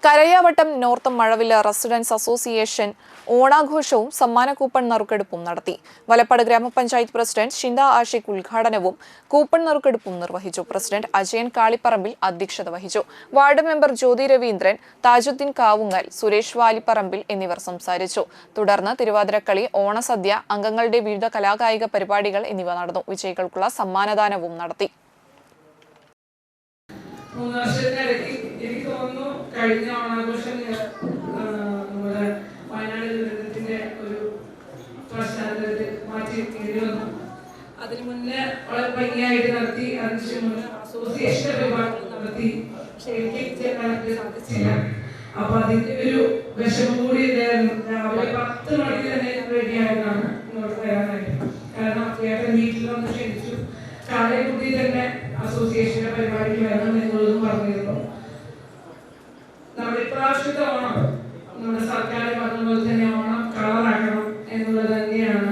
Karayavattam north മഴവില residence association ഓണാഘോഷവും സമ്മാന coupon നറുക്കെടുപ്പും നടത്തി. വലപ്പാട് ഗ്രാമപഞ്ചായത്ത് പ്രസിഡന്റ് ഷിൻഡ ആഷിഖ് ഉദ്ഘാടനവും കൂപ്പൺ നറുക്കെടുപ്പും നിർവഹിച്ചു. പ്രസിഡന്റ് അജയൻ കാളിപ്പറമ്പിൽ അധ്യക്ഷത വഹിച്ചു. വാർഡ് മെമ്പർ ജ്യോതി രവീന്ദ്രൻ, താജുദ്ദീൻ കാവുങ്ങൽ, സുരേഷ് വാലിപ്പറമ്പിൽ എന്നിവർ സംസാരിച്ചു. തുടർന്ന് തിരുവാതിരക്കളി, ഓണസദ്യ, അംഗങ്ങളുടെ വിവിധ കലാകായിക പരിപാടികൾ എന്നിവ നടന്നു. വിജയികൾക്കുള്ള സമ്മാനദാനവും നടത്തി. കഴിഞ്ഞ ഓണാഘോഷം നമ്മുടെ വയനാട് ദുരന്തത്തിന്റെ ഒരു പശ്ചാത്തലത്തിൽ മാറ്റി വന്നു. അതിന് മുന്നേ വളരെ ഭംഗിയായിട്ട് നടത്തി. അതിനുശേഷം അസോസിയേഷൻ പരിപാടികൾ നടത്തി. പക്ഷെ എനിക്ക് ചെയ്യാനായിട്ട് സാധിച്ചില്ല. അപ്പൊ അതിന്റെ ഒരു വിഷമം കൂടി ഉണ്ടായിരുന്നു. രാവിലെ 10 മണിക്ക് തന്നെ റെഡിയായതാണ് ഇങ്ങോട്ട് വരാനായിട്ട്. കാരണം ചേട്ടൻ വീട്ടിൽ വന്ന് ക്ഷണിച്ചു. കാലക്കുട്ടി തന്നെ അസോസിയേഷന്റെ പരിപാടിക്ക് വരണം എന്നുള്ളതും പറഞ്ഞിരുന്നു. നമ്മുടെ ഇപ്രാവശ്യത്തെ ഓണം നമ്മുടെ സർക്കാർ പറഞ്ഞതുപോലെ തന്നെ ഓണം കളറാക്കണം എന്നുള്ളത് തന്നെയാണ്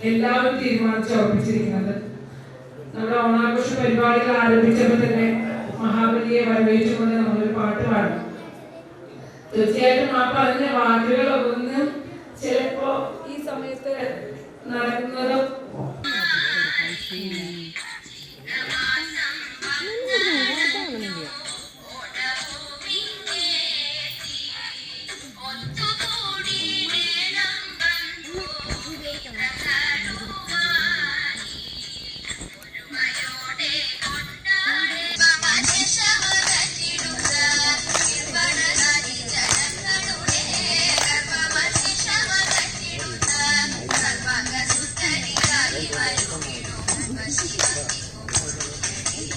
എല്ലാവരും തീരുമാനിച്ചുറപ്പിച്ചിരിക്കുന്നത്. നമ്മുടെ ഓണാഘോഷ പരിപാടികൾ ആരംഭിച്ചപ്പോൾ തന്നെ മഹാബലിയെ വരവേറ്റുകൊണ്ട് നമ്മളൊരു പാട്ട് പാടണം. തീർച്ചയായിട്ടും ആ പറഞ്ഞ വാക്കുകളൊന്നും ചിലപ്പോ ഈ സമയത്ത് നടക്കുന്നത്